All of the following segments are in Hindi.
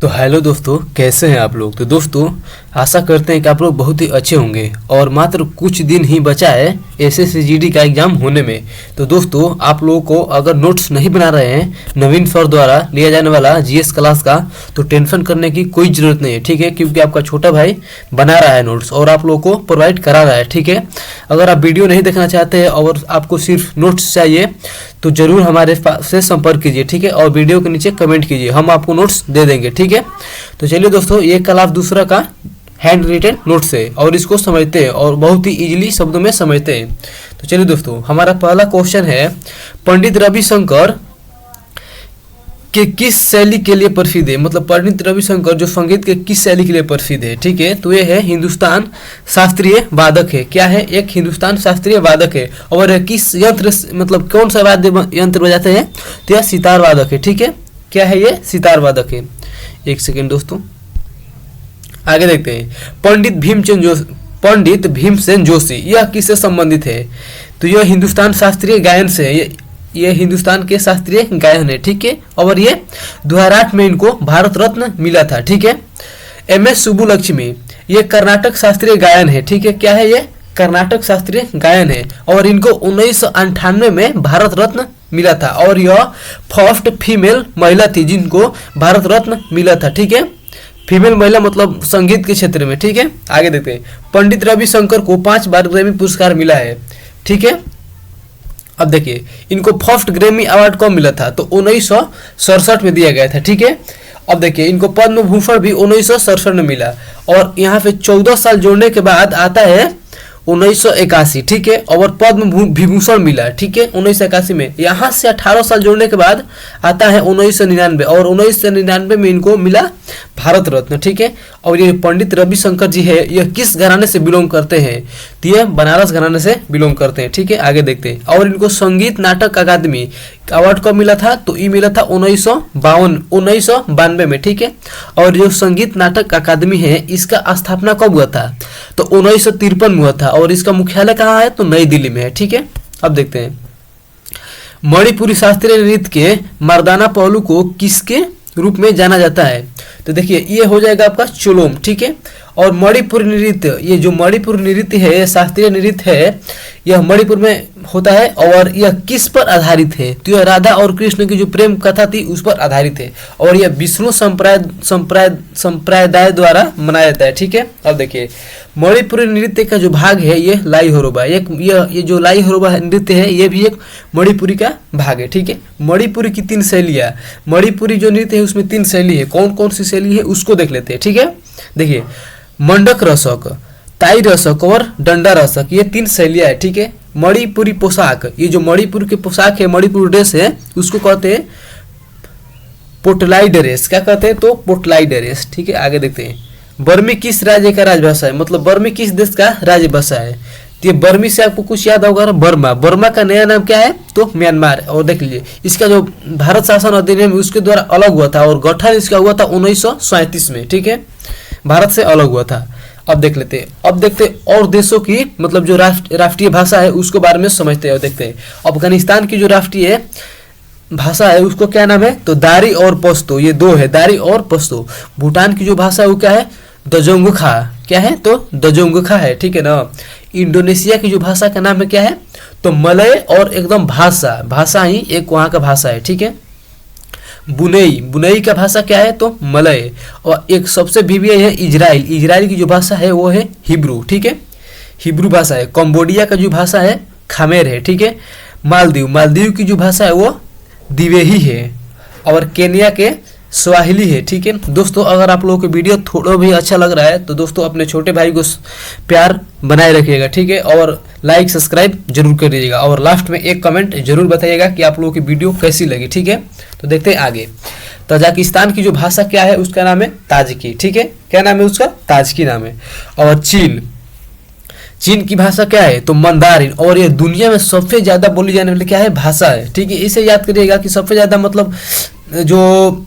तो हेलो दोस्तों, कैसे हैं आप लोग। तो दोस्तों, आशा करते हैं कि आप लोग बहुत ही अच्छे होंगे और मात्र कुछ दिन ही बचा है एसएससी का एग्ज़ाम होने में। तो दोस्तों, आप लोगों को अगर नोट्स नहीं बना रहे हैं नवीन सर द्वारा लिया जाने वाला जीएस क्लास का, तो टेंशन करने की कोई ज़रूरत नहीं है, ठीक है। क्योंकि आपका छोटा भाई बना रहा है नोट्स और आप लोगों को प्रोवाइड करा रहा है, ठीक है। अगर आप वीडियो नहीं देखना चाहते हैं और आपको सिर्फ नोट्स चाहिए तो ज़रूर हमारे से संपर्क कीजिए, ठीक है। और वीडियो के नीचे कमेंट कीजिए, हम आपको नोट्स दे देंगे, ठीक है। तो चलिए दोस्तों, ये क्लास दूसरा का हैंड रिटन नोट्स है और इसको समझते हैं और बहुत ही इजीली शब्दों में समझते हैं। तो चलिए दोस्तों, हमारा पहला क्वेश्चन है, पंडित रविशंकर के किस शैली के लिए प्रसिद्ध है। मतलब पंडित रविशंकर जो संगीत के किस शैली के लिए प्रसिद्ध है, ठीक है। तो ये है हिंदुस्तान शास्त्रीय वादक है। क्या है? एक हिंदुस्तान शास्त्रीय वादक है। और किस यंत्र मतलब कौन सा वाद्य यंत्र बजाते हैं? तो यह सितार वादक है, ठीक है। क्या है ये? सितार वादक है। एक सेकेंड दोस्तों, आगे देखते हैं। पंडित भीमसेन जोशी यह किससे संबंधित है? तो यह हिंदुस्तान शास्त्रीय गायन से है। ये हिंदुस्तान के शास्त्रीय गायन है, ठीक है। और ये 2008 में इनको भारत रत्न मिला था, ठीक है। MS सुब्बुलक्ष्मी ये कर्नाटक शास्त्रीय गायन है, ठीक है। क्या है? ये कर्नाटक शास्त्रीय गायन है और इनको 1998 में भारत रत्न मिला था और यह फर्स्ट फीमेल महिला थी जिनको भारत रत्न मिला था, ठीक है। फीमेल महिला मतलब संगीत के क्षेत्र में, ठीक है। आगे देखते हैं। पंडित रविशंकर को 5 बार ग्रैमी पुरस्कार मिला है, ठीक है। अब देखिए, इनको फर्स्ट ग्रैमी अवार्ड कब मिला था? तो 1967 में दिया गया था, ठीक है। अब देखिए, इनको पद्म भूषण भी 1967 में मिला और यहाँ पे 14 साल जोड़ने के बाद आता है 1981, ठीक है। और पद्म विभूषण मिला, ठीक है, 1981 में। यहाँ से 18 साल जोड़ने के बाद आता है 1999 और 1999 में इनको मिला भारत रत्न, ठीक है। और ये पंडित रविशंकर जी है, यह किस घराने से बिलोंग करते हैं? तो ये बनारस घराने से बिलोंग करते हैं, ठीक है। आगे देखते हैं। और इनको संगीत नाटक अकादमी अवार्ड कब मिला था? तो ये मिला था 1992 में, ठीक है। और जो संगीत नाटक अकादमी है इसका स्थापना कब हुआ था? तो 1953 में हुआ था और इसका मुख्यालय कहाँ है? तो नई दिल्ली में है, ठीक है। अब देखते हैं। मणिपुरी शास्त्रीय नृत्य के मर्दाना पहलू को किसके रूप में जाना जाता है? तो देखिए, ये हो जाएगा आपका चोलोम, ठीक है। और मणिपुर नृत्य, ये जो मणिपुर नृत्य है, शास्त्रीय नृत्य है, यह मणिपुर में होता है और यह किस पर आधारित है? तो यह राधा और कृष्ण की जो प्रेम कथा थी उस पर आधारित है और यह विष्णु संप्रदाय द्वारा मनाया जाता है, ठीक है। अब देखिए, मणिपुरी नृत्य का जो भाग है ये लाई होरोबा, ये जो लाई होरोबा नृत्य है ये भी एक मणिपुरी का भाग है, ठीक है। मणिपुरी की 3 शैलियाँ, मणिपुरी जो नृत्य है उसमें 3 शैली है। कौन कौन सी शैली है उसको देख लेते हैं, ठीक है। देखिए, मंडक रसक, ताई रसक और डंडा रसक, ये 3 शैलियाँ है, ठीक है। मणिपुरी पोशाक, ये जो मणिपुर के पोशाक है, मणिपुर ड्रेस है, उसको कहते हैं पोटलाई ड्रेस। क्या कहते हैं? तो पोटलाई ड्रेस, ठीक है। आगे देखते हैं। बर्मी किस राज्य का राजभाषा है? मतलब बर्मी किस देश का राजभाषा है? तो ये बर्मी से आपको कुछ याद होगा, बर्मा। बर्मा का नया नाम क्या है? तो म्यांमार। और देख लीजिए, इसका जो भारत शासन अधिनियम उसके द्वारा अलग हुआ था और गठन इसका हुआ था 1937 में, ठीक है। भारत से अलग हुआ था। अब देख लेते हैं। अब देखते हैं और देशों की मतलब जो राष्ट्रीय भाषा है उसके बारे में समझते हैं और देखते हैं। अफगानिस्तान की जो राष्ट्रीय भाषा है उसको क्या नाम है? तो दारी और पश्तो, ये 2 है, दारी और पश्तो। भूटान की जो भाषा है वो क्या है? दजोंगखा। क्या है? तो दजोंगखा है, ठीक है ना। इंडोनेशिया की जो भाषा का नाम है क्या है? तो मलय और एकदम भाषा ही एक वहाँ का भाषा है, ठीक है। बुनेई का भाषा क्या है? तो मलय। और एक सबसे बीबीआई है इजराइल की जो भाषा है वो है हिब्रू, ठीक है। हिब्रू भाषा है। कंबोडिया का जो भाषा है खमेर है, ठीक है। मालदीव की जो भाषा है वो दिवेही है और केन्या के स्वाहिली है, ठीक है। दोस्तों, अगर आप लोगों को वीडियो थोड़ा भी अच्छा लग रहा है तो दोस्तों अपने छोटे भाई को प्यार बनाए रखिएगा, ठीक है। और लाइक सब्सक्राइब जरूर कर दीजिएगा और लास्ट में एक कमेंट जरूर बताइएगा कि आप लोगों की वीडियो कैसी लगी, ठीक है। तो देखते हैं आगे। तजाकिस्तान की जो भाषा क्या है उसका नाम है ताजिकी, ठीक है। क्या नाम है उसका? ताजिकी नाम है। और चीन की भाषा क्या है? तो मंदारिन। और ये दुनिया में सबसे ज्यादा बोली जाने वाली क्या है? भाषा है, ठीक है। इसे याद करिएगा कि सबसे ज्यादा मतलब जो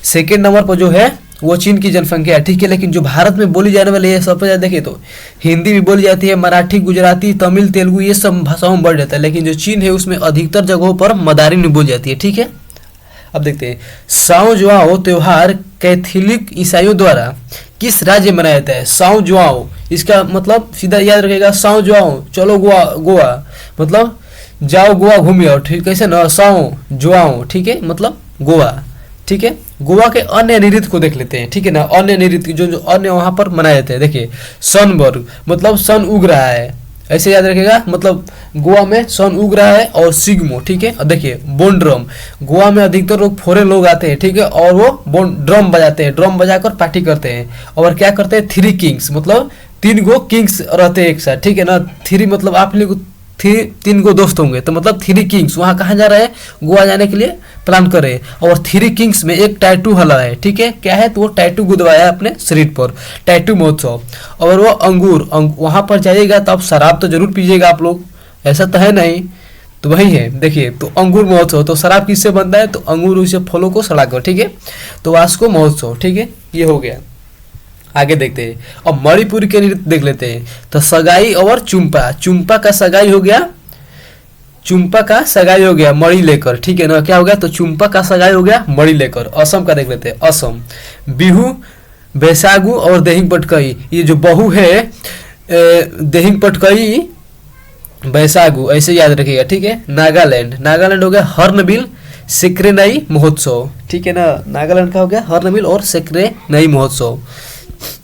सेकेंड नंबर पर जो है वो चीन की जनसंख्या है, ठीक है। लेकिन जो भारत में बोली जाने वाली है सबसे ज्यादा देखिए तो हिंदी भी बोली जाती है, मराठी, गुजराती, तमिल, तेलुगु, ये सब भाषाओं में बढ़ जाता है। लेकिन जो चीन है उसमें अधिकतर जगहों पर मंदारिन बोली जाती है, ठीक है। अब देखते हैं, साओ जुआओ त्योहार कैथोलिक ईसाइयों द्वारा किस राज्य में मनाया जाता है? साओ जुआओ, इसका मतलब सीधा याद रखेगा, साओ जुआओ चलो गोवा, गोवा मतलब जाओ गोवा घूमिए, और ठीक कैसे ना, साओ जुआओ, ठीक है, मतलब गोवा, ठीक है। गोवा के अन्य नृत्य को देख लेते हैं, ठीक है ना, अन्य नृत्य जो जो अन्य वहाँ पर मनाए जाते हैं। देखिए, सनबर्ग मतलब सन उग रहा है, ऐसे याद रखेगा, मतलब गोवा में सन उग रहा है, और सिग्मो, ठीक है। और देखिए बोनड्रम, गोवा में अधिकतर लोग फॉरेन लोग आते हैं, ठीक है, और वो बोन ड्रम बजाते हैं, ड्रम बजाकर पार्टी करते हैं, और क्या करते हैं, थ्री किंग्स मतलब 3 गो किंग्स रहते हैं एक साथ, ठीक है ना। थ्री मतलब आप लोग 3 गो दोस्त होंगे, तो मतलब 3 किंग्स वहाँ कहाँ जा रहे हैं, गोवा जाने के लिए प्लान करे, और 3 किंग्स में एक टैटू हला है, ठीक है, क्या है, तो वो टैटू गुदवाया अपने शरीर पर, टैटू महोत्सव। और वो अंगूर वहाँ पर जाइएगा तो आप शराब तो जरूर पीजिएगा आप लोग, ऐसा तो है नहीं, तो वही है। देखिए, तो अंगूर महोत्सव, तो शराब किससे बनता है, तो अंगूर उसे फलों को सड़ाकर, ठीक है, तो वास्को महोत्सव, ठीक है, ये हो गया। आगे देखते हैं, अब मणिपुर के नृत्य देख लेते हैं। तो सगाई और चुम्पा, चुम्पा का सगाई हो गया, चुम्पा का सगाई हो गया मणि लेकर, ठीक है ना, क्या हो गया, तो चुम्पा का सगाई हो गया मणि लेकर। असम का देख लेते हैं, असम बिहू, बैसागु और देहिंग पटकई, ये जो बहु है देहिंग पटकई बैसागु, ऐसे याद रखिएगा, ठीक है। नागालैंड, नागालैंड हो गया हॉर्नबिल सेक्रेनाई महोत्सव, ठीक है ना, नागालैंड का हो गया हॉर्नबिल और सेक्रेनाई महोत्सव।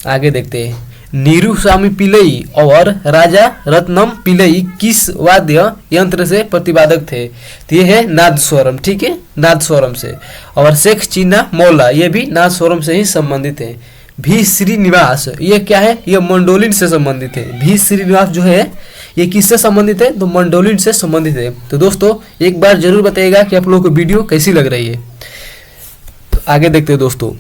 आगे देखते हैं, नीरू स्वामी पिल्लई और राजा रत्नम पिल्लई किस वाद्य यंत्र से प्रतिवादक थे? तो ये है नादस्वरम, ठीक है, नादस्वरम से। और शेख चीना मौला, ये भी नादस्वरम से ही संबंधित है। भी श्रीनिवास, ये क्या है, ये मंडोलिन से संबंधित है। भी श्रीनिवास जो है ये किससे संबंधित है, तो मंडोलिन से संबंधित है। तो दोस्तों एक बार जरूर बताइएगा कि आप लोगों को वीडियो कैसी लग रही है। तो आगे देखते हैं दोस्तों,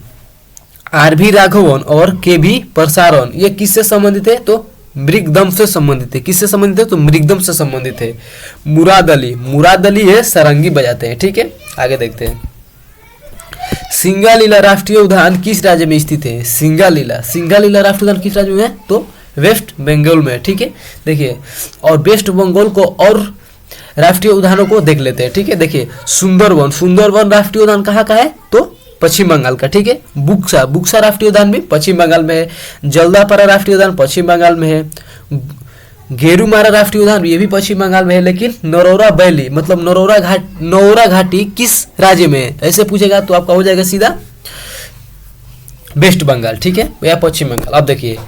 आर.भी. राघवन और के.भी. प्रसारण, ये किससे संबंधित है, तो मृगदम से संबंधित है। किससे संबंधित है, तो मृगदम से संबंधित है। मुराद अली, मुराद अली है सारंगी बजाते हैं, ठीक है। आगे देखते हैं, सिंगालीला राष्ट्रीय उद्यान किस राज्य में स्थित है? सिंगालीला, सिंगालीला राष्ट्रीय उद्यान किस राज्य में है, तो वेस्ट बंगाल में, ठीक है। देखिए, और वेस्ट बंगाल को और राष्ट्रीय उद्यानों को देख लेते हैं, ठीक है। देखिए, सुंदरवन, सुंदरवन राष्ट्रीय उद्यान कहाँ का है, तो पश्चिम बंगाल का, ठीक है। बुक्सा, बुक्सा राष्ट्रीय उद्यान भी पश्चिम बंगाल में है। जल्दापारा राष्ट्रीय उद्यान पश्चिम बंगाल में है। गेरुमारा राष्ट्रीय उद्यान ये भी पश्चिम बंगाल में है। लेकिन नरोरा वैली मतलब नौरा घाटी किस राज्य में है, ऐसे पूछेगा तो आपका हो जाएगा सीधा वेस्ट बंगाल, ठीक है, या पश्चिम बंगाल। अब देखिए,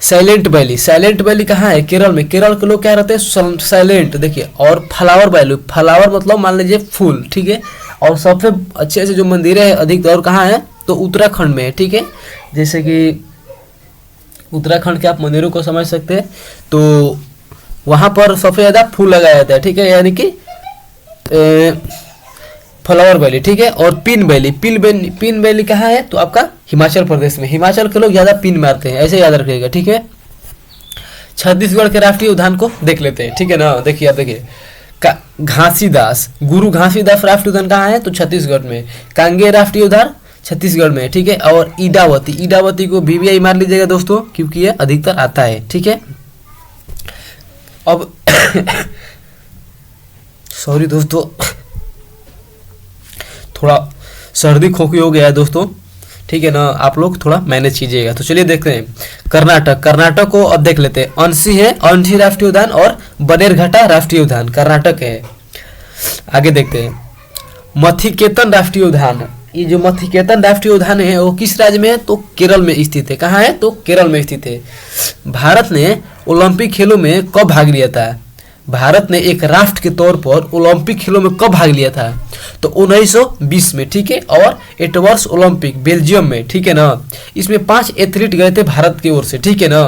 साइलेंट वैली, साइलेंट वैली कहाँ है, केरल में। केरल के लोग क्या रहते हैं, साइलेंट। देखिए, और फ्लावर वैली, फ्लावर मतलब मान लीजिए फूल, ठीक है। और सबसे अच्छे से जो मंदिरें हैं अधिक और कहाँ है, तो उत्तराखंड में है, ठीक है। जैसे कि उत्तराखंड के आप मंदिरों को समझ सकते हैं, तो वहाँ पर सबसे ज़्यादा फूल लगाया जाता है, ठीक है, यानी कि फ्लावर वैली, ठीक है। और पिन वैली, पिन वैली कहाँ है, तो आपका हिमाचल प्रदेश में। हिमाचल के लोग ज़्यादा पिन मारते हैं, ऐसे याद रखिएगा, ठीक है। छत्तीसगढ़ के राष्ट्रीय उद्यान को देख लेते हैं, ठीक है ना। देखिए, आप देखिए, घासीदास, गुरु घासीदास राष्ट्रीय उद्यान कहाँ है, तो छत्तीसगढ़ में। कांगे राष्ट्रीय उद्यान छत्तीसगढ़ में, ठीक है। और ईडावती, ईडावती को बीबीआई मार लीजिएगा दोस्तों, क्योंकि ये अधिकतर आता है, ठीक है। अब सॉरी दोस्तों, थोड़ा सर्दी खोखी हो गया है दोस्तों, ठीक है ना, आप लोग थोड़ा मैनेज कीजिएगा। तो चलिए देखते हैं कर्नाटक, कर्नाटक को अब देख लेते हैं। अंशी है, अंशी राष्ट्रीय उद्यान और बनेरघाटा राष्ट्रीय उद्यान कर्नाटक है। आगे देखते हैं, मथिकेतन राष्ट्रीय उद्यान, ये जो मथिकेतन राष्ट्रीय उद्यान है वो किस राज्य में है, तो केरल में स्थित है। कहाँ है, तो केरल में स्थित है। भारत ने ओलंपिक खेलों में कब भाग लिया था, भारत ने एक राष्ट्र के तौर पर ओलंपिक खेलों में कब भाग लिया था, तो 1920 में, ठीक है। और एटवर्स ओलंपिक बेल्जियम में, ठीक है ना। इसमें 5 एथलीट गए थे भारत की ओर से, ठीक है ना।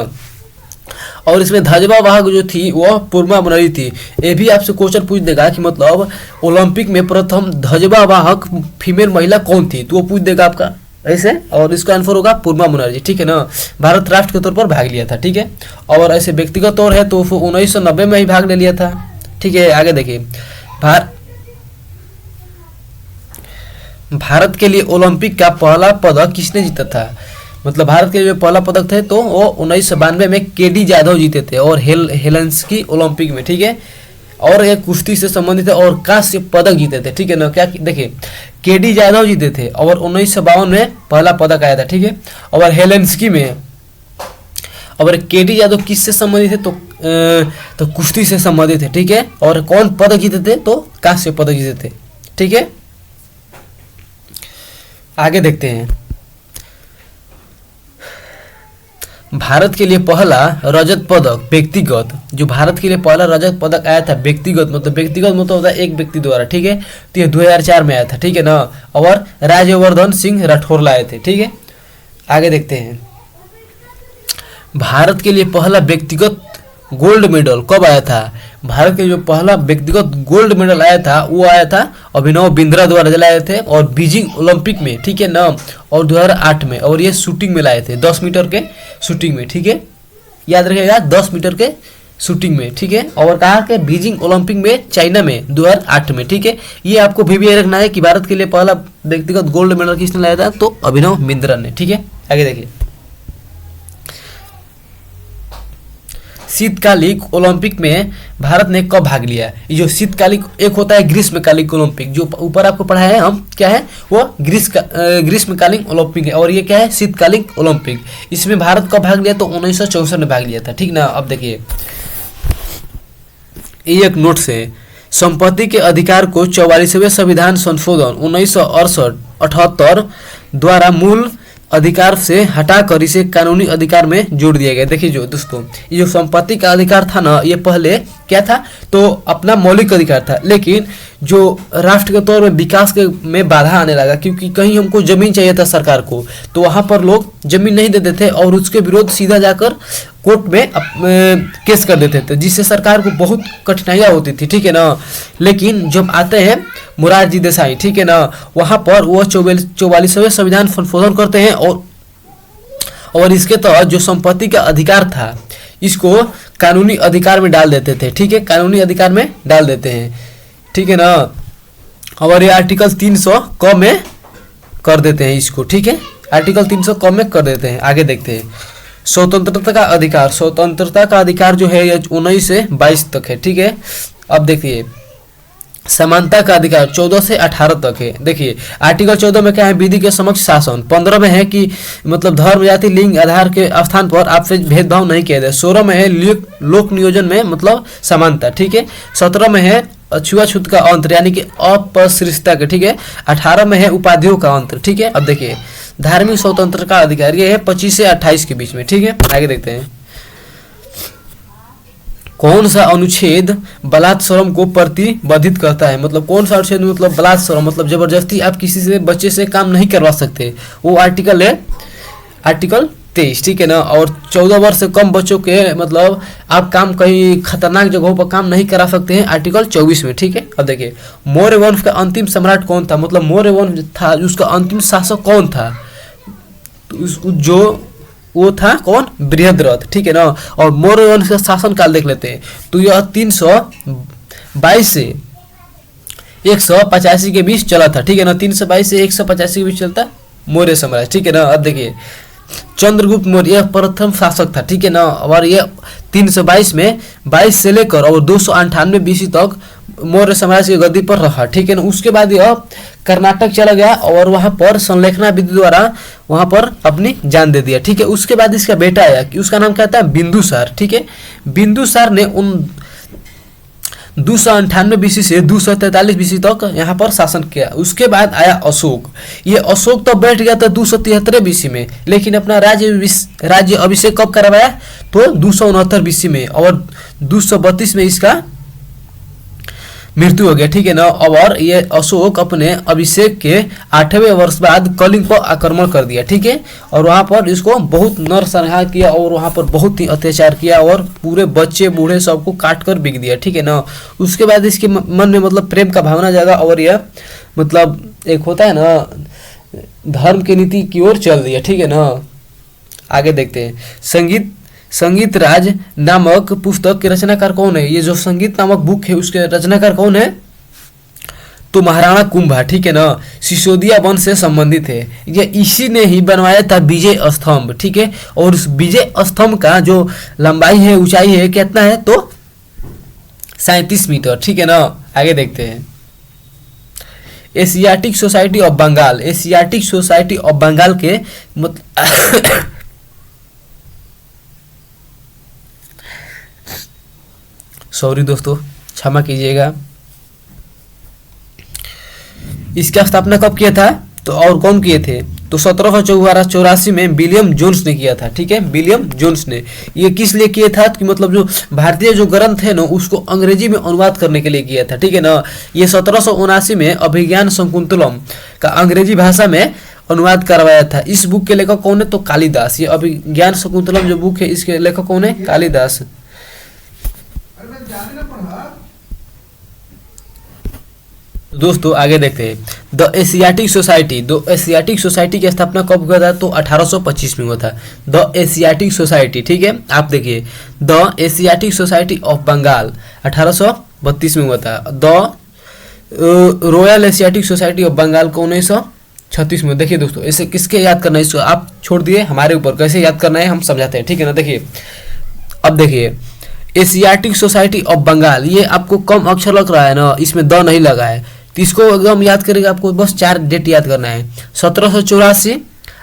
और इसमें ध्वजा वाहक जो थी वह पूर्मा मुनरी थी। ये भी आपसे क्वेश्चन पूछ देगा कि मतलब ओलंपिक में प्रथम ध्वजा वाहक फीमेल महिला कौन थी, तो वो पूछ देगा आपका ऐसे, और इसका आंसर होगा पूर्मा मुनर्जी, ठीक है ना। भारत राष्ट्र के तौर पर भाग लिया था, ठीक है। और ऐसे व्यक्तिगत तौर है तो 1990 में ही भाग ले लिया था, ठीक है। आगे देखिए, भारत के लिए ओलंपिक का पहला पदक किसने जीता था, मतलब भारत के लिए पहला पदक थे तो वो 1992 में के.डी. जाधव जीते थे, और हेलेंस्की ओलंपिक में, ठीक है। और ये कुश्ती से संबंधित है और कांस्य पदक जीते थे, ठीक है ना। क्या देखिए केडी यादव जीते थे और 1952 में पहला पदक आया था, ठीक है। और हेलेंस्की में, और केडी यादव किससे संबंधित है तो कुश्ती से संबंधित है, ठीक है। और कौन पदक जीते थे तो कांस्य पदक जीते थे, ठीक है। आगे देखते हैं, भारत के लिए पहला रजत पदक व्यक्तिगत, जो भारत के लिए पहला रजत पदक आया था व्यक्तिगत मतलब होता है एक व्यक्ति द्वारा, ठीक है। तो ये 2004 में आया था, ठीक है ना। और राज्यवर्धन सिंह राठौर लाए थे, ठीक है। आगे देखते हैं, भारत के लिए पहला व्यक्तिगत गोल्ड मेडल कब आया था। भारत के जो पहला व्यक्तिगत गोल्ड मेडल आया था वो आया था अभिनव बिंद्रा द्वारा दिलाए थे और बीजिंग ओलंपिक में, ठीक है ना। और 2008 में, और ये शूटिंग में लाए थे 10 मीटर के शूटिंग में, ठीक है। याद रखिएगा 10 मीटर के शूटिंग में, ठीक है। और कहा कि बीजिंग ओलंपिक में चाइना में 2008 में, ठीक है। ये आपको भी रखना है कि भारत के लिए पहला व्यक्तिगत गोल्ड मेडल किसने लाया था तो अभिनव बिंद्रा ने, ठीक है। आगे देखिए, शीतकालिक ओलंपिक में भारत ने कब भाग लिया। ये जो शीतकालिक एक होता है ग्रीष्मकालिक ओलंपिक, जो ऊपर आपको पढ़ा है हम क्या है वो ग्रीष्मकालीन ओलंपिक है, और ये क्या है शीतकालिक ओलंपिक। इसमें भारत कब भाग लिया तो 1964 में भाग लिया था, ठीक ना। अब देखिए ये एक नोट से, संपत्ति के अधिकार को 44वें संविधान संशोधन 1968 द्वारा मूल अधिकार से हटाकर इसे कानूनी अधिकार में जोड़ दिया गया। देखिए जो दोस्तों, ये जो संपत्ति का अधिकार था ना, ये पहले क्या था तो अपना मौलिक अधिकार था, लेकिन जो राष्ट्र के तौर में विकास के में बाधा आने लगा, क्योंकि कहीं हमको जमीन चाहिए था सरकार को, तो वहाँ पर लोग जमीन नहीं देते थे और उसके विरोध सीधा जाकर कोर्ट में केस कर देते थे, जिससे सरकार को बहुत कठिनाइयाँ होती थी, ठीक है ना। लेकिन जब आते हैं मोरारजी देसाई, ठीक है ना, वहाँ पर वो 44वें संविधान संशोधन करते हैं और इसके तहत जो संपत्ति का अधिकार था इसको कानूनी अधिकार में डाल देते थे, ठीक है। कानूनी अधिकार में डाल देते हैं, ठीक है ना। और ये आर्टिकल 300 क में कर देते हैं इसको, ठीक है। आर्टिकल 300 क में कर देते हैं। आगे देखते हैं, स्वतंत्रता का अधिकार। स्वतंत्रता का अधिकार जो है ये 19 से 22 तक है, ठीक है। अब देखिए, समानता का अधिकार 14 से 18 तक है। देखिए आर्टिकल 14 में क्या है, विधि के समक्ष शासन। 15 में है कि मतलब धर्म जाति लिंग आधार के स्थान पर आपसे भेदभाव नहीं किया जाए। 16 में है लोक नियोजन में मतलब समानता, ठीक है। 17 में है छुआछूत का अंतर यानी कि अपस्पृश्यता के, ठीक है। 18 में है उपाधियों का अंतर, ठीक है। अब देखिए धार्मिक स्वतंत्रता का अधिकार ये है 25 से 28 के बीच में, ठीक है। आगे देखते हैं, कौन सा अनुच्छेद बलात्श्रम को प्रतिबंधित करता है। मतलब कौन सा अनुच्छेद मतलब बलात्श्रम मतलब जबरदस्ती आप किसी से बच्चे से काम नहीं करवा सकते, वो आर्टिकल है आर्टिकल 23, ठीक है ना। और 14 वर्ष से कम बच्चों के मतलब आप काम कहीं खतरनाक जगहों पर काम नहीं करा सकते हैं, आर्टिकल 24 में, ठीक है। अब देखिए मौर्य वंश का अंतिम सम्राट कौन था, मतलब मौर्य वंश था उसका अंतिम शासक कौन था, तो जो वो था कौन, बृहद्रथ, ठीक है ना। और मौर्य वंश का शासन काल देख लेते हैं, तो यह 322 से 185 के बीच चला था, ठीक है ना। 322 से 185 के बीच चलता मौर्य साम्राज्य, ठीक है ना। अब देखिए चंद्रगुप्त मौर्य यह प्रथम शासक था, ठीक है ना। और यह 322 में 22 से लेकर और 298 BC तक मौर्य साम्राज्य की गद्दी पर रहा, ठीक है ना। उसके बाद यह कर्नाटक चला गया और वहां पर संलेखना विधि द्वारा वहां पर अपनी जान दे दिया, ठीक है। उसके बाद इसका बेटा आया कि उसका नाम क्या था, बिंदुसार, ठीक है। बिंदुसार ने उन 298 BC से 243 BC तक यहाँ पर शासन किया। उसके बाद आया अशोक। ये अशोक तो बैठ गया था 273 BC में, लेकिन अपना राज्य अभिषेक कब करवाया तो 269 BC में, और 232 में इसका मृत्यु हो गया, ठीक है ना। और ये अशोक अपने अभिषेक के 8वें वर्ष बाद कलिंग पर आक्रमण कर दिया, ठीक है। और वहां पर इसको बहुत नरसंहार किया और वहां पर बहुत ही अत्याचार किया और पूरे बच्चे बूढ़े सबको काट कर बिक दिया, ठीक है ना। उसके बाद इसके मन में मतलब प्रेम का भावना जागा और यह मतलब एक होता है ना धर्म की नीति की ओर चल दिया, ठीक है ना। आगे देखते हैं, संगीत राज नामक पुस्तक के रचनाकार कौन है। ये जो संगीत नामक बुक है उसके रचनाकार कौन है तो महाराणा कुंभा, ठीक है ना। सिसोदिया वंश से संबंधित है। ये इसी ने ही बनवाया था विजय स्तंभ, ठीक है। और उस विजय स्तंभ का जो लंबाई है ऊंचाई है कितना है तो 37 मीटर, ठीक है ना। आगे देखते हैं। Asiatic Society of Bengal, Asiatic Society of Bengal के सॉरी दोस्तों, क्षमा कीजिएगा। इसका स्थापना कब किया था तो और कौन किए थे तो 1784 में विलियम जोन्स ने किया था, ठीक है, विलियम जोन्स ने। ये किस लिए किया था कि मतलब जो भारतीय जो ग्रंथ है ना उसको अंग्रेजी में अनुवाद करने के लिए किया था, ठीक है ना। ये 1779 में अभिज्ञान शकुंतलम का अंग्रेजी भाषा में अनुवाद करवाया था। इस बुक के लेखक कौन है तो कालिदास। ये अभिज्ञान शकुंतलम जो बुक है इसके लेखक कौन है, कालिदास। दोस्तों आगे देखते हैं। The Asiatic society, the Asiatic society की स्थापना कब हुआ था तो 1825 में हुआ था। द एशियाटिक सोसाइटी, ठीक है, आप देखिए the Asiatic Society of Bengal 1832 में हुआ था। The Royal Asiatic Society of Bengal को 1936 में। देखिए दोस्तों इसे किसके याद करना है, इसको आप छोड़ दिए, हमारे ऊपर कैसे याद करना है हम समझाते हैं, ठीक है ना। देखिए अब देखिए एशियाटिक सोसाइटी ऑफ बंगाल, ये आपको कम अक्षर लग रहा है ना, इसमें द नहीं लगा है, तो इसको एकदम याद करेगा। आपको बस 4 डेट याद करना है, 1784,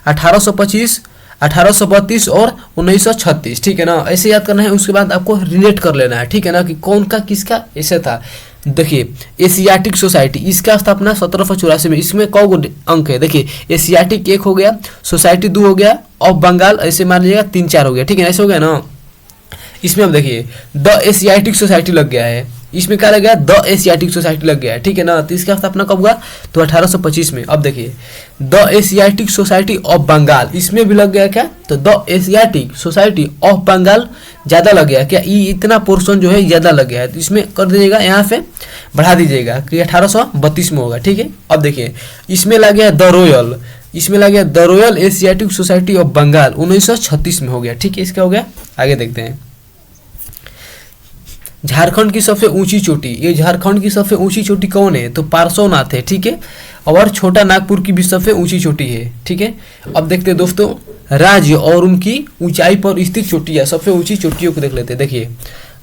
1825, 1832 और 1936, ठीक है ना। ऐसे याद करना है। उसके बाद आपको रिलेट कर लेना है, ठीक है ना, कि कौन का किसका ऐसे था। देखिए एशियाटिक सोसाइटी, इसका स्थापना 1784 में। इसमें कौ अंक है देखिए, एशियाटिक 1 हो गया, सोसाइटी 2 हो गया, ऑफ बंगाल ऐसे मान लीजिएगा 3 4 हो गया, ठीक है ना, ऐसे हो गया ना। इसमें अब देखिए द एशियाटिक सोसाइटी लग गया है, इसमें क्या लग गया द एशियाटिक सोसाइटी लग गया है, ठीक है ना। तो इसका स्थापना कब हुआ तो 1825 में। अब देखिए the Asiatic Society of Bengal, इसमें भी लग गया क्या तो the Asiatic Society of Bengal ज़्यादा लग गया क्या, ये इतना पोर्शन जो है ज़्यादा लग गया है, तो इसमें कर दीजिएगा, यहाँ पे बढ़ा दीजिएगा कि 1832 में होगा, ठीक है। अब देखिए इसमें लग गया द रॉयल, इसमें लग गया the Royal Asiatic Society of Bengal 1936 में हो गया, ठीक है। इसका हो गया। आगे देखते हैं। झारखंड की सबसे ऊंची चोटी, ये झारखंड की सबसे ऊंची चोटी कौन है तो पार्श्वनाथ है, ठीक है। और छोटा नागपुर की भी सबसे ऊंची चोटी है, ठीक है। अब देखते हैं दोस्तों राज्य और उनकी ऊंचाई पर स्थित चोटियां, सबसे ऊंची चोटियों को देख लेते हैं। देखिए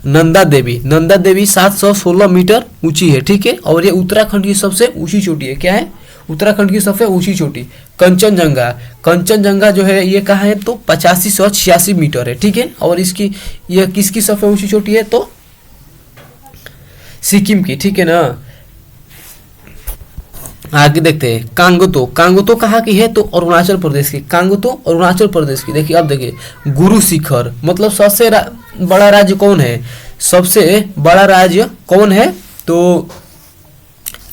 नंदा देवी, नंदा देवी 716 मीटर ऊंची है, ठीक है। और ये उत्तराखंड की सबसे ऊंची चोटी है, क्या है उत्तराखंड की सबसे ऊंची चोटी। कंचनजंगा, कंचनजंगा जो है ये कहाँ है तो 8586 मीटर है, ठीक है। और इसकी ये किसकी सबसे ऊंची चोटी है तो सिक्किम की, ठीक है ना। आगे देखते हैं कांगतो, कांगतो कहाँ की है तो अरुणाचल प्रदेश की, कांगतो अरुणाचल प्रदेश की। देखिए अब देखिए गुरु शिखर, मतलब सबसे बड़ा राज्य कौन है, सबसे बड़ा राज्य कौन है तो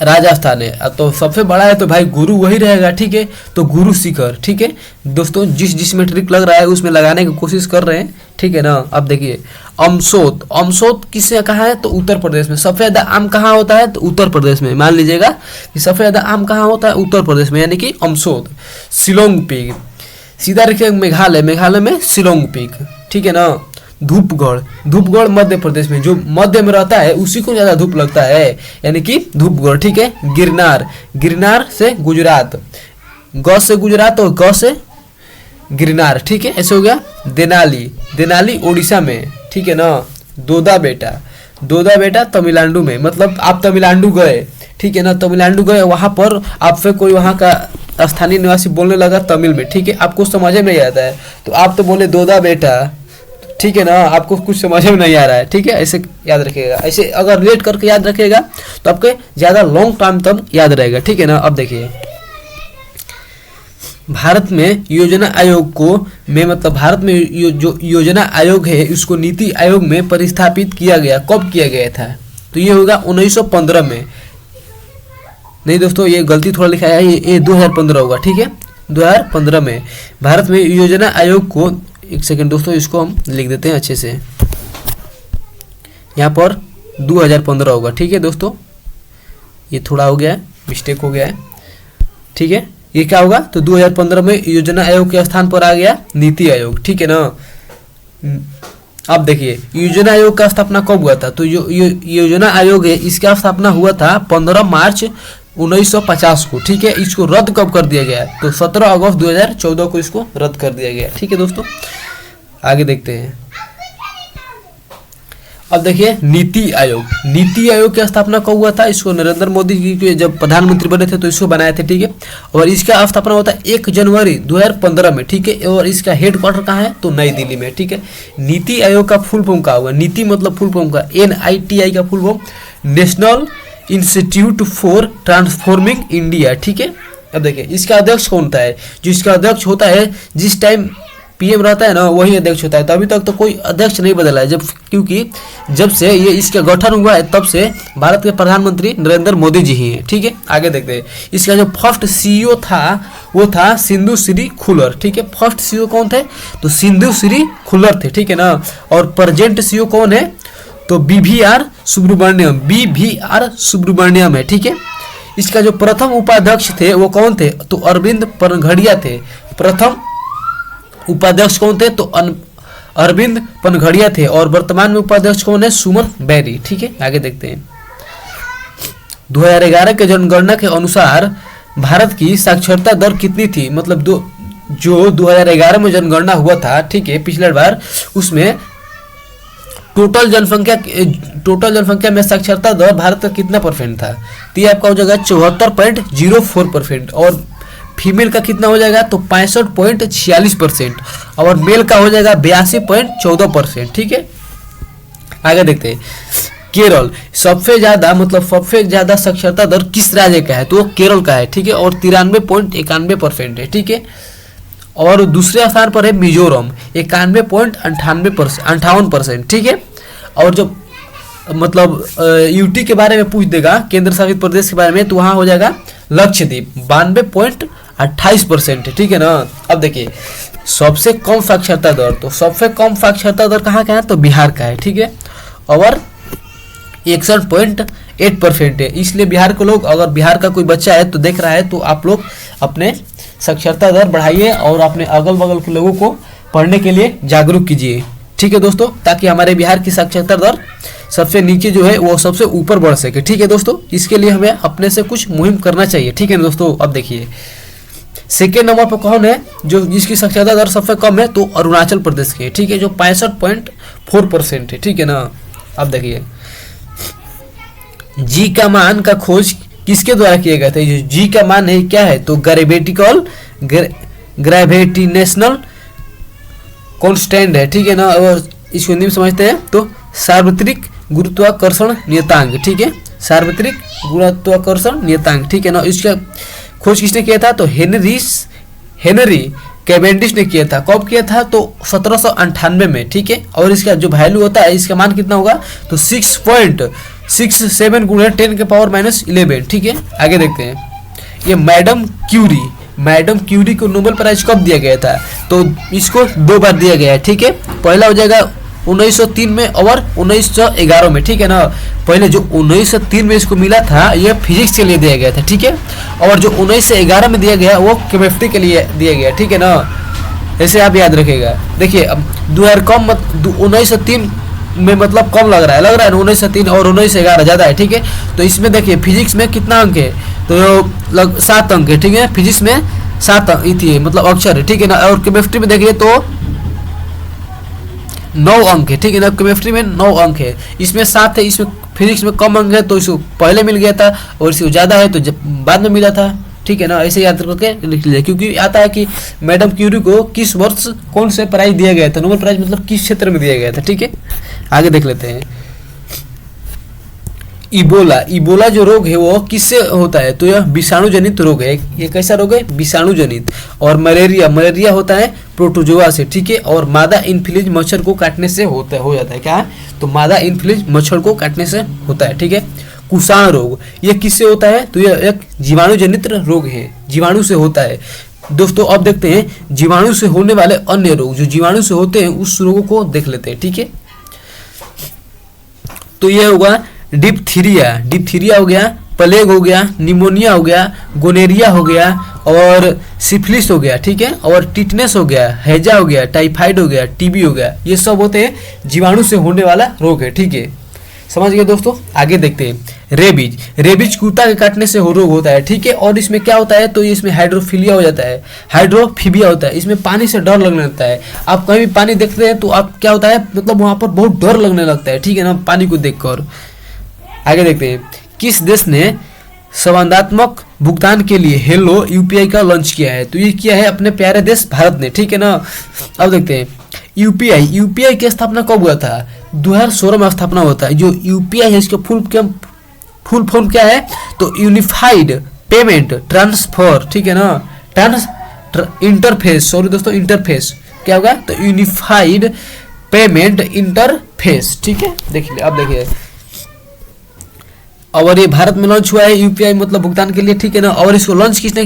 राजस्थान है, तो सबसे बड़ा है तो भाई गुरु वही रहेगा, ठीक है। तो गुरु शिखर, ठीक है दोस्तों, जिसमें ट्रिक लग रहा है उसमें लगाने की कोशिश कर रहे हैं, ठीक है ना। अब देखिए अमसोत, अमसोत किससे कहाँ है तो उत्तर प्रदेश में। सबसे ज्यादा आम कहाँ होता है तो उत्तर प्रदेश में। मान लीजिएगा कि सबसे ज्यादा आम कहाँ होता है उत्तर प्रदेश में, यानी कि अमसोत। शिलोंग पीक, सीधा रखिए मेघालय, मेघालय में शिलोंग पीक, ठीक है ना। धूपगढ़, धूपगढ़ मध्य प्रदेश में, जो मध्य में रहता है उसी को ज्यादा धूप लगता है, यानी कि धूपगढ़, ठीक है। गिरनार, गिरनार से गुजरात, ग से गुजरात और ग से गिरनार, ठीक है, ऐसे हो गया। देनाली, देनाली उड़ीसा में, ठीक है ना। दोदा बेटा, दोदा बेटा तमिलनाडु में, मतलब आप तमिलनाडु गए, ठीक है ना, तमिलनाडु गए, वहाँ पर आपसे कोई वहाँ का स्थानीय निवासी बोलने लगा तमिल में, ठीक है, आपको समझ में नहीं आता है तो आप तो बोले दोदा बेटा, ठीक है ना, आपको कुछ समझ में नहीं आ रहा है, ठीक है। ऐसे याद रखिएगा, ऐसे अगर रिलेट करके याद रखिएगा तो आपके ज़्यादा लॉन्ग टाइम तक याद रहेगा, ठीक है ना। अब देखिए भारत में योजना आयोग को में मतलब भारत में जो योजना आयोग है उसको नीति आयोग में परिस्थापित किया गया, कब किया गया था तो ये होगा 1915 में। नहीं दोस्तों ये गलती थोड़ा लिखा है, ये 2015 होगा, ठीक है। 2015 में भारत में योजना आयोग को, एक सेकंड दोस्तों इसको हम लिख देते हैं अच्छे से, यहाँ पर 2015 होगा, ठीक है दोस्तों। ये थोड़ा हो गया है, मिस्टेक हो गया है, ठीक है। ये क्या होगा तो 2015 में योजना आयोग के स्थान पर आ गया नीति आयोग, ठीक है ना। अब देखिए योजना आयोग का स्थापना कब हुआ था तो योजना आयोग है इसका स्थापना हुआ था 15 मार्च 1950 को, ठीक है। इसको रद्द कब कर दिया गया तो 17 अगस्त 2014 को इसको रद्द कर दिया गया, ठीक है दोस्तों। आगे देखते हैं। अब देखिए नीति आयोग, नीति आयोग की स्थापना कब हुआ था? इसको नरेंद्र मोदी जी के जब प्रधानमंत्री बने थे तो इसको बनाए थे, ठीक है। और इसका स्थापना होता है 1 जनवरी 2015 में, ठीक है। और इसका हेडक्वार्टर कहाँ है? तो नई दिल्ली में, ठीक है। नीति आयोग का फुल फॉर्म क्या होगा? नीति मतलब फुल फॉर्म का NITI का full form national institute for transforming India, ठीक है। अब देखिए इसका अध्यक्ष कौन होता है? जो इसका अध्यक्ष होता है, जिस टाइम PM रहता है ना वही अध्यक्ष होता है। तो अभी तक तो कोई अध्यक्ष नहीं बदला है, क्योंकि जब से ये इसका गठन हुआ है तब से भारत के प्रधानमंत्री नरेंद्र मोदी जी ही हैं, ठीक है। आगे देखते हैं, इसका जो फर्स्ट CEO था वो था सिंधु श्री खुल्लर, ठीक है। फर्स्ट CEO कौन थे? तो सिंधु श्री खुल्लर थे, ठीक है ना। और प्रेजेंट CEO कौन है? तो BVR सुब्रमण्यम है, ठीक है। इसका जो प्रथम उपाध्यक्ष थे वो कौन थे? तो अरविंद पनघड़िया थे। प्रथम उपाध्यक्ष कौन थे? तो अरविंद पनघड़िया थे। और वर्तमान में उपाध्यक्ष कौन है? सुमन बेरी, ठीक है। आगे देखते हैं, 2011 के जनगणना के अनुसार भारत की साक्षरता दर कितनी थी? मतलब जो 2011 में जनगणना हुआ था, ठीक है, पिछले बार, उसमें टोटल जनसंख्या में साक्षरता दर भारत का कितना परसेंट था? तो ये आपका हो जाएगा 74.04%। और फीमेल का कितना हो जाएगा? तो 65.46%। और मेल का हो जाएगा 82.14%, ठीक है। आगे देखते हैं, केरल सबसे ज्यादा साक्षरता दर किस राज्य का है? तो वो केरल का है, ठीक है। और 93.91% है, ठीक है। और दूसरे स्थान पर है मिजोरम, 91.58%, ठीक है। और जो मतलब यूटी के बारे में पूछ देगा, केंद्र शासित प्रदेश के बारे में, तो वहाँ हो जाएगा लक्षद्वीप, 92.28%, ठीक है ना। अब देखिए सबसे कम साक्षरता दर, तो सबसे कम साक्षरता दर कहाँ का है? तो बिहार का है, ठीक है। और 61.8% है। इसलिए बिहार के लोग, अगर बिहार का कोई बच्चा है तो देख रहा है, तो आप लोग अपने साक्षरता दर बढ़ाइए और अपने अगल बगल के लोगों को पढ़ने के लिए जागरूक कीजिए, ठीक है दोस्तों, ताकि हमारे बिहार की साक्षरता दर सबसे नीचे जो है वो सबसे ऊपर बढ़ सके, ठीक है दोस्तों। इसके लिए हमें अपने से कुछ मुहिम करना चाहिए, ठीक है दोस्तों। अब देखिए सेकेंड नंबर पर कौन है जो जिसकी साक्षरता दर सबसे कम है? तो अरुणाचल प्रदेश की, ठीक है, जो 65.4% है, ठीक है ना। अब देखिए जी का मान का खोज किसके द्वारा किया गया था? जो जी का मान है क्या है? तो ग्रेविटेशनल कांस्टेंट है, ठीक है ना। और इसको हिंदी में समझते हैं तो सार्वत्रिक गुरुत्वाकर्षण नियतांक, ठीक है, सार्वत्रिक गुरुत्वाकर्षण नियतांक, ठीक है ना। इसका खोज किसने किया था? तो हेनरी कैवेंडिश ने किया था। कब किया था? तो 1798 में, ठीक है। और इसका जो वैल्यू होता है, इसका मान कितना होगा? तो 6.67 × 10⁻11, ठीक है। आगे देखते हैं, ये मैडम क्यूरी को नोबेल प्राइज कब दिया गया था? तो इसको 2 बार दिया गया है, ठीक है। पहला हो जाएगा 1903 में और 1911 में, ठीक है ना। पहले जो 1903 में इसको मिला था यह फिजिक्स के लिए दिया गया था, ठीक है। और जो 1911 में दिया गया वो केमिस्ट्री के लिए दिया गया, ठीक है ना। ऐसे आप याद रखिएगा। देखिए अब 1903 में मतलब कम लग रहा है 1903 और 1911 ज़्यादा है, ठीक है। तो इसमें देखिए फिजिक्स में कितना अंक है? तो 7 अंक है, ठीक है। फिजिक्स में 7 थी मतलब अक्षर है, ठीक है ना। और केमिस्ट्री में देखिए तो 9 अंक है, ठीक है ना। केमिस्ट्री में 9 अंक है, इसमें 7 है। इसमें फिजिक्स में कम अंक है तो इसको पहले मिल गया था, और इसको ज़्यादा है तो बाद में मिला था, ठीक है ना। ऐसे याद करके लिख लीजिए, क्योंकि आता है कि मैडम क्यूरी को किस वर्ष कौन से प्राइज दिया गया था, नोबेल प्राइज मतलब किस क्षेत्र में दिया गया था, ठीक है। आगे देख लेते हैं, इबोला जो रोग है वो किससे होता है? तो यह विषाणु जनित रोग है। ये कैसा रोग है? विषाणु जनित। और मलेरिया होता है प्रोटोजोआ से, ठीक है। और मादा इनफ्लुएंजा मच्छर को काटने से हो जाता है। क्या है? तो मादा इनफ्लुएंजा मच्छर को काटने से होता है, ठीक है। कुषाण रोग ये किससे होता है? तो यह एक जीवाणु जनित रोग है, जीवाणु से होता है दोस्तों। अब देखते हैं जीवाणु से होने वाले अन्य रोग, जो जीवाणु से होते हैं उस रोगों को देख लेते हैं, ठीक है। तो यह होगा डिप्थीरिया हो गया, प्लेग हो गया, निमोनिया हो गया, गोनेरिया हो गया, और सिफिलिस हो गया, ठीक है। और टिटनेस हो गया, हैजा हो गया, टाइफाइड हो गया, टीबी हो गया। ये सब होते हैं जीवाणु से होने वाला रोग है, ठीक है। समझ गए दोस्तों। आगे देखते हैं रेबीज। रेबीज कुत्ता के काटने से रोग होता है, ठीक है। और इसमें क्या होता है, तो इसमें हाइड्रोफिलिया हो जाता है, हाइड्रोफीबिया होता है। इसमें पानी से डर लगने लगता है। आप कहीं भी पानी देखते हैं तो आप क्या होता है, मतलब वहां पर बहुत डर लगने लगता है, ठीक है ना, पानी को देखकर। आगे देखते हैं किस देश ने संवादात्मक भुगतान के लिए हेलो यूपीआई का लॉन्च किया है, तो ये किया है अपने प्यारे देश भारत ने, ठीक है ना। अब देखते हैं यूपीआई की स्थापना कब हुआ था, 2016 में स्थापना होता है। जो यूपीआई है इसका फुल फॉर्म क्या है, तो यूनिफाइड पेमेंट ट्रांसफर, ठीक है ना, इंटरफेस, सॉरी दोस्तों, इंटरफेस क्या होगा, तो यूनिफाइड पेमेंट इंटरफेस, ठीक है। देखिए अब देखिए, और ये भारत में लॉन्च हुआ है यूपीआई मतलब भुगतान के लिए, ठीक है ना। और इसको लॉन्च किसने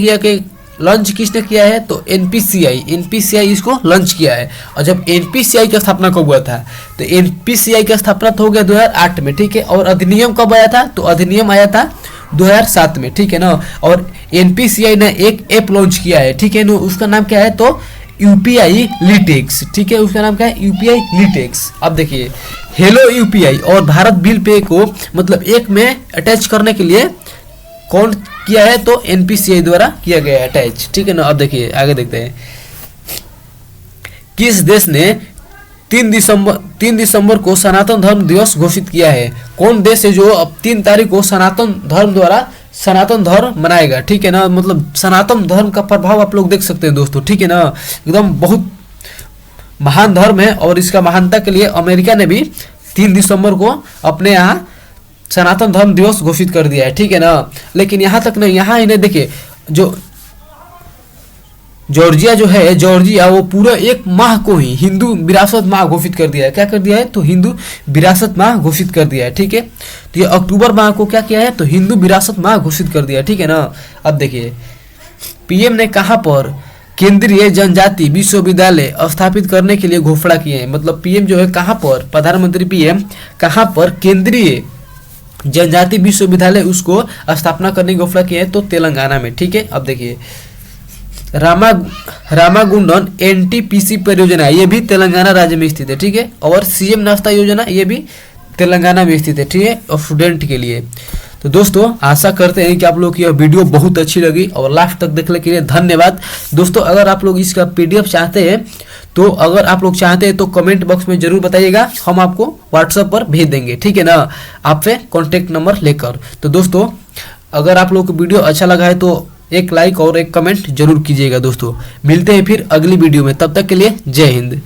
किया है, तो एनपीसीआई इसको लॉन्च किया है। और जब एनपीसीआई की स्थापना कब हुआ था, तो एनपीसीआई की स्थापना तो हो गया 2008 में, ठीक है। और अधिनियम कब आया था, तो अधिनियम आया था 2007 में, ठीक है ना। और एनपीसीआई ने एक ऐप लॉन्च किया है, ठीक है ना, उसका नाम क्या है, तो यूपीआई लिटेक्स, ठीक है, उसका नाम क्या है, यूपीआई लिटेक्स। अब देखिए हेलो यूपीआई और भारत बिल पे को मतलब एक में अटैच करने के लिए कौन किया है, तो एनपीसीआई द्वारा किया गया है अटैच, ठीक है ना। अब देखिए आगे देखते हैं किस देश ने 3 दिसंबर को सनातन धर्म दिवस घोषित किया है। कौन देश है जो अब 3 तारीख को सनातन धर्म मनाएगा, ठीक है ना। मतलब सनातन धर्म का प्रभाव आप लोग देख सकते हैं दोस्तों, ठीक है ना। एकदम बहुत महान धर्म है और इसका महानता के लिए अमेरिका ने भी 3 दिसंबर को अपने यहाँ सनातन धर्म दिवस घोषित कर दिया है, ठीक है ना। लेकिन यहाँ तक नहीं, यहाँ ही नहीं, देखिए जो जॉर्जिया वो पूरा 1 माह को ही हिंदू विरासत माह घोषित कर दिया है। क्या कर दिया है, तो हिंदू विरासत माह घोषित कर दिया है, ठीक है। तो ये अक्टूबर माह को क्या किया है, तो हिंदू विरासत माह घोषित कर दिया है, ठीक है ना। अब देखिए पीएम ने कहाँ पर केंद्रीय जनजाति विश्वविद्यालय स्थापित करने के लिए घोषणा की है। मतलब पीएम जो है कहाँ पर, प्रधानमंत्री पीएम कहाँ पर केंद्रीय जनजाति विश्वविद्यालय उसको स्थापना करने की घोषणा की है, तो तेलंगाना में, ठीक है। अब देखिए रामागुंडन एनटीपीसी परियोजना, ये भी तेलंगाना राज्य में स्थित है, ठीक है। और सीएम नाश्ता योजना, ये भी तेलंगाना में स्थित है, ठीक है, और स्टूडेंट के लिए। तो दोस्तों आशा करते हैं कि आप लोग की यह वीडियो बहुत अच्छी लगी और लास्ट तक देखने के लिए धन्यवाद दोस्तों। अगर आप लोग इसका पीडीएफ चाहते हैं तो कमेंट बॉक्स में जरूर बताइएगा, हम आपको व्हाट्सएप पर भेज देंगे, ठीक है ना, आपसे कॉन्टेक्ट नंबर लेकर। तो दोस्तों अगर आप लोग को वीडियो अच्छा लगा है तो एक लाइक और एक कमेंट जरूर कीजिएगा दोस्तों। मिलते हैं फिर अगली वीडियो में, तब तक के लिए जय हिंद।